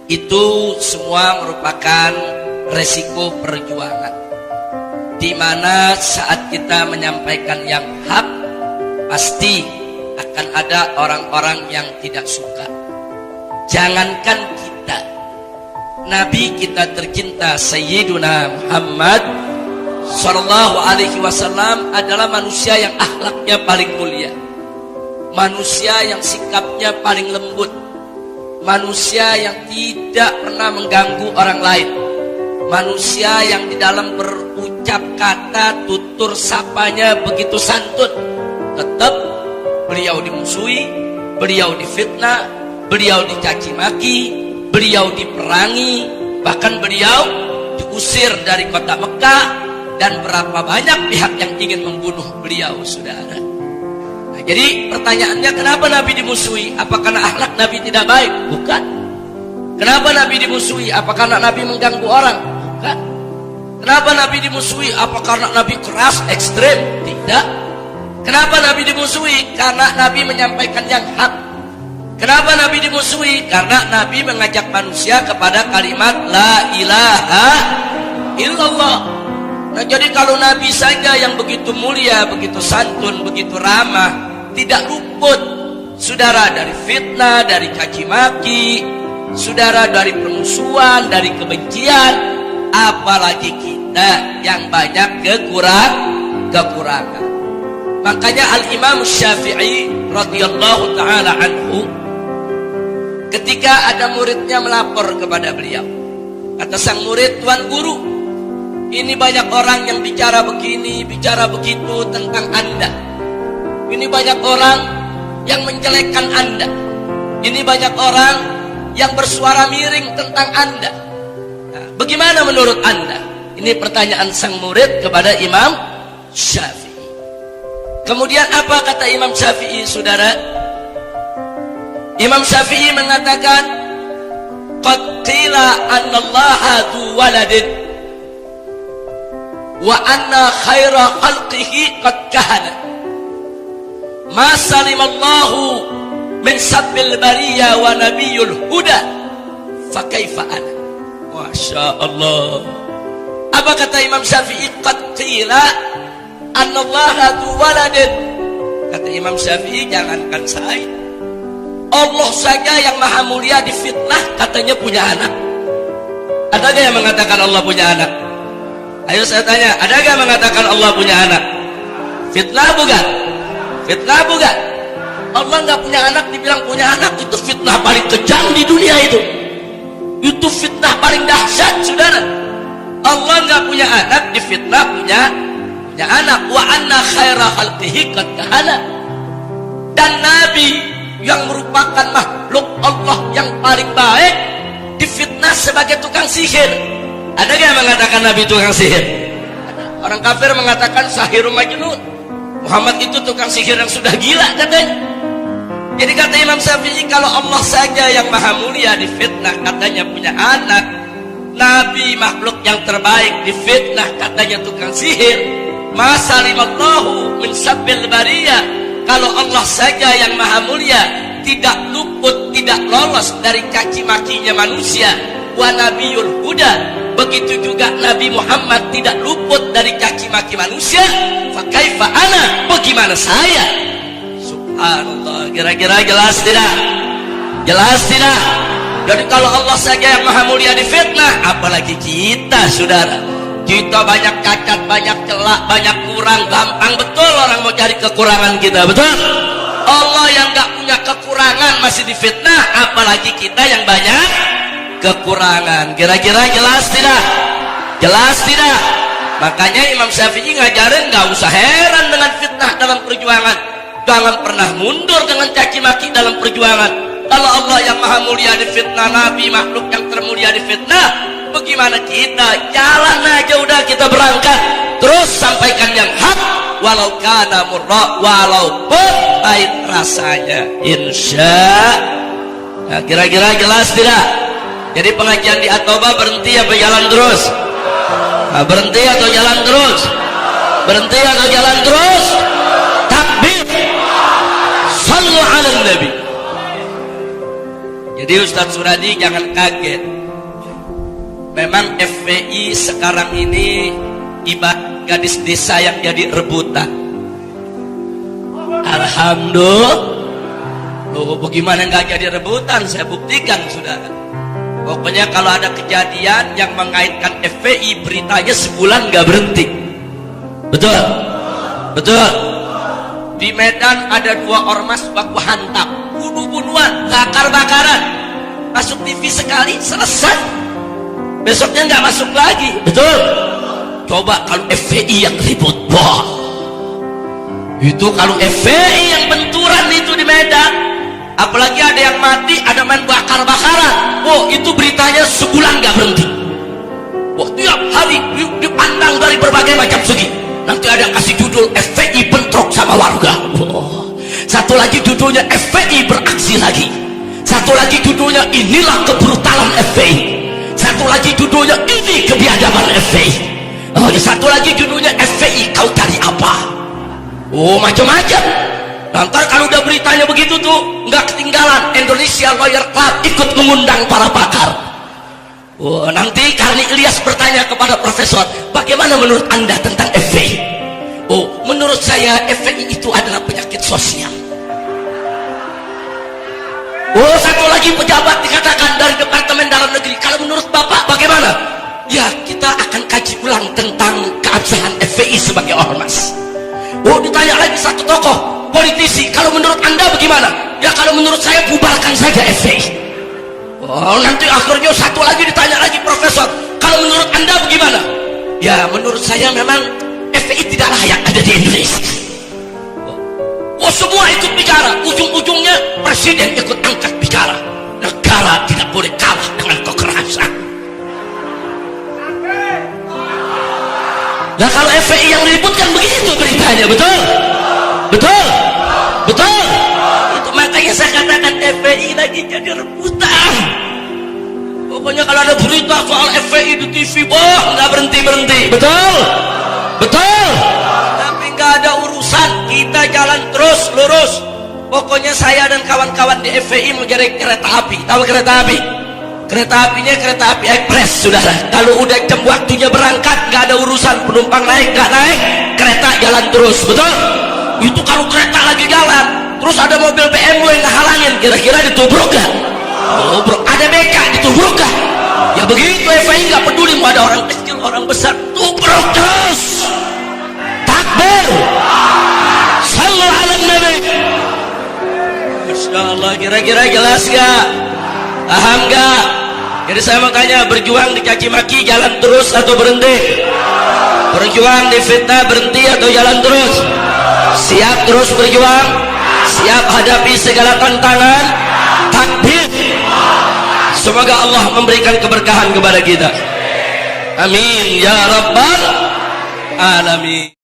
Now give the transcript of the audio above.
Itu semua merupakan resiko perjuangan, di mana saat kita menyampaikan yang hak, pasti akan ada orang-orang yang tidak suka. Jangankan kita, Nabi kita tercinta Sayyiduna Muhammad Sallallahu Alaihi Wasallam adalah manusia yang akhlaknya paling mulia, manusia yang sikapnya paling lembut, manusia yang tidak pernah mengganggu orang lain, manusia yang di dalam berucap kata tutur sapanya begitu santun. Tetap beliau dimusuhi, beliau difitnah, beliau dicaci maki, beliau diperangi, bahkan beliau diusir dari kota Mekah. Dan berapa banyak pihak yang ingin membunuh beliau, saudara. Nah, jadi pertanyaannya, kenapa Nabi dimusuhi? Apa karena akhlak Nabi tidak baik? Bukan. Kenapa Nabi dimusuhi? Apa karena Nabi mengganggu orang? Bukan. Kenapa Nabi dimusuhi? Apa karena Nabi keras, ekstrem? Tidak. Kenapa Nabi dimusuhi? Karena Nabi menyampaikan yang hak. Kenapa Nabi dimusuhi? Karena Nabi mengajak manusia kepada kalimat La ilaha illallah. Nah, jadi kalau Nabi saja yang begitu mulia, begitu santun, begitu ramah, tidak luput, saudara, dari fitnah, dari caci maki, saudara, dari permusuhan, dari kebencian, apalagi kita yang banyak kekurangan. Makanya Al-Imam Syafi'i radhiyallahu ta'ala anhu, ketika ada muridnya melapor kepada beliau, kata sang murid, Tuan Guru, ini banyak orang yang bicara begini, bicara begitu tentang Anda. Ini banyak orang yang menjelekkan Anda. Ini banyak orang yang bersuara miring tentang Anda. Nah, bagaimana menurut Anda? Ini pertanyaan sang murid kepada Imam Syafi'i. Kemudian apa kata Imam Syafi'i, saudara? Imam Syafi'i mengatakan, qad qila annallaha dzu waladin wa anna khaira khalqihi qad kahana ma salimallahu min sabbil bariyah wa nabiyul huda fa kaifa ana. Masya Allah. Apa kata Imam Syafi'i? Qad qila annallaha dzu waladin. Kata Imam Syafi'i, jangankan saya, Allah saja yang maha mulia difitnah katanya punya anak. Adakah yang mengatakan Allah punya anak? Ayo saya tanya, ada gak mengatakan Allah punya anak? Fitnah bukan? Fitnah bukan? Allah gak punya anak dibilang punya anak, itu fitnah paling kejam di dunia itu. Itu fitnah paling dahsyat, saudara. Allah gak punya anak, difitnah punya anak. Wa anna khaira khalqihi qad kahana. Dan Nabi yang merupakan makhluk Allah yang paling baik difitnah sebagai tukang sihir. Ada yang mengatakan Nabi tukang sihir? Ada. Orang kafir mengatakan sahirun majnun. Muhammad itu tukang sihir yang sudah gila katanya. Jadi kata Imam Syafi'i, kalau Allah saja yang maha mulia difitnah katanya punya anak, Nabi makhluk yang terbaik difitnah katanya tukang sihir, masalimallahu min sabbil bariyah. Kalau Allah saja yang maha mulia tidak luput, tidak lolos dari caci makinya manusia, wa nabiyul huda, begitu juga Nabi Muhammad tidak luput dari caci maki manusia, fa kaifa ana, bagaimana saya? Subhanallah. Kira-kira jelas tidak? Jelas tidak? Jadi kalau Allah saja yang maha mulia difitnah, apalagi kita, saudara. Kita banyak cacat, banyak celak, banyak kurang, gampang betul orang mau cari kekurangan kita, betul? Allah yang gak punya kekurangan masih difitnah, apalagi kita yang banyak kekurangan. Kira-kira jelas tidak? Jelas tidak? Makanya Imam Syafi'i ngajarin gak usah heran dengan fitnah dalam perjuangan. Jangan pernah mundur dengan caci maki dalam perjuangan. Kalau Allah yang maha mulia difitnah, Nabi makhluk yang termulia difitnah, bagaimana kita? Jalan aja udah, kita berangkat terus sampaikan yang hak, walau kana murra, walaupun pahit rasanya, insya. Nah, kira-kira jelas tidak? Jadi pengajian di Atoba berhenti apa jalan terus? Nah, berhenti atau jalan terus? Berhenti atau jalan terus? Takbir, sallu ala nabi. Jadi Ustadz Suradi jangan kaget. Memang FPI sekarang ini ibarat gadis desa yang jadi rebutan. Alhamdulillah. Loh, bagaimana nggak jadi rebutan? Saya buktikan, saudara. Pokoknya kalau ada kejadian yang mengaitkan FPI, beritanya sebulan nggak berhenti. Betul? Betul. Di Medan ada 2 ormas baku hantam, bunuh-bunuhan, bakar-bakaran. Masuk TV sekali, selesai. Besoknya nggak masuk lagi. Betul? Coba kalau FPI yang ribut, wah. Itu kalau FPI yang benturan itu di Medan, apalagi ada yang mati, ada main bakar-bakaran. Oh, itu beritanya sebulan nggak berhenti. Wah, tiap hari dipandang dari berbagai macam segi. Nanti ada yang kasih judul FPI bentrok sama warga. Oh. Satu lagi judulnya FPI beraksi lagi. Satu lagi judulnya inilah kebrutalan FPI. Satu lagi judulnya ini kebiadaban FPI. Oh, satu lagi judulnya FPI kau cari apa? Oh, macam-macam. Nanti kalau udah beritanya begitu tuh nggak ketinggalan, Indonesia Lawyer Club ikut mengundang para pakar. Oh, nanti Karni Ilyas bertanya kepada profesor, bagaimana menurut anda tentang FPI? Oh, menurut saya FPI itu adalah penyakit sosial. Oh, satu lagi pejabat dikatakan dari Departemen Dalam Negeri, kalau menurut bapak bagaimana? Ya, kita akan kaji ulang tentang keabsahan FPI sebagai ormas. Oh, ditanya lagi satu tokoh politisi, kalau menurut anda bagaimana? Ya, kalau menurut saya bubarkan saja FPI. Oh, nanti akhirnya satu lagi ditanya lagi profesor, kalau menurut anda bagaimana? Ya, menurut saya memang FPI tidak layak ada di Indonesia. Oh, semua ikut bicara, ujung-ujungnya presiden ikut angkat bicara. Negara tidak boleh kalah dengan kekerasan. Nah, kalau FPI yang ribut kan begitu beritanya, betul? Betul? Betul? Itu makanya saya katakan FPI lagi jadi rebutan. Pokoknya kalau ada berita soal FPI di TV, wah, nggak berhenti-berhenti. Betul? Betul? Tapi nggak ada urusan, kita jalan terus lurus. Pokoknya saya dan kawan-kawan di FPI mau jadi kereta api. Tahu kereta api? Kereta apinya kereta api ekspres, saudara. Kalau udah jam waktunya berangkat, nggak ada urusan penumpang naik nggak naik, kereta jalan terus. Betul? Itu kalau kereta lagi jalan, terus ada mobil BMW yang ngehalangin, kira-kira ditubruk gak? Oh, bro, ada BK ditubruk gak? Ya begitu, FPI nggak peduli mau ada orang kecil orang besar, tubruk terus. Takbir. Sallu ala Nabi. Masya Allah, kira-kira jelas gak? Paham gak? Jadi saya mau tanya, berjuang dicaci maki jalan terus atau berhenti? Berjuang difitnah berhenti atau jalan terus? Siap terus berjuang? Siap hadapi segala tantangan? Takbir. Semoga Allah memberikan keberkahan kepada kita. Amin ya rabbal alamin.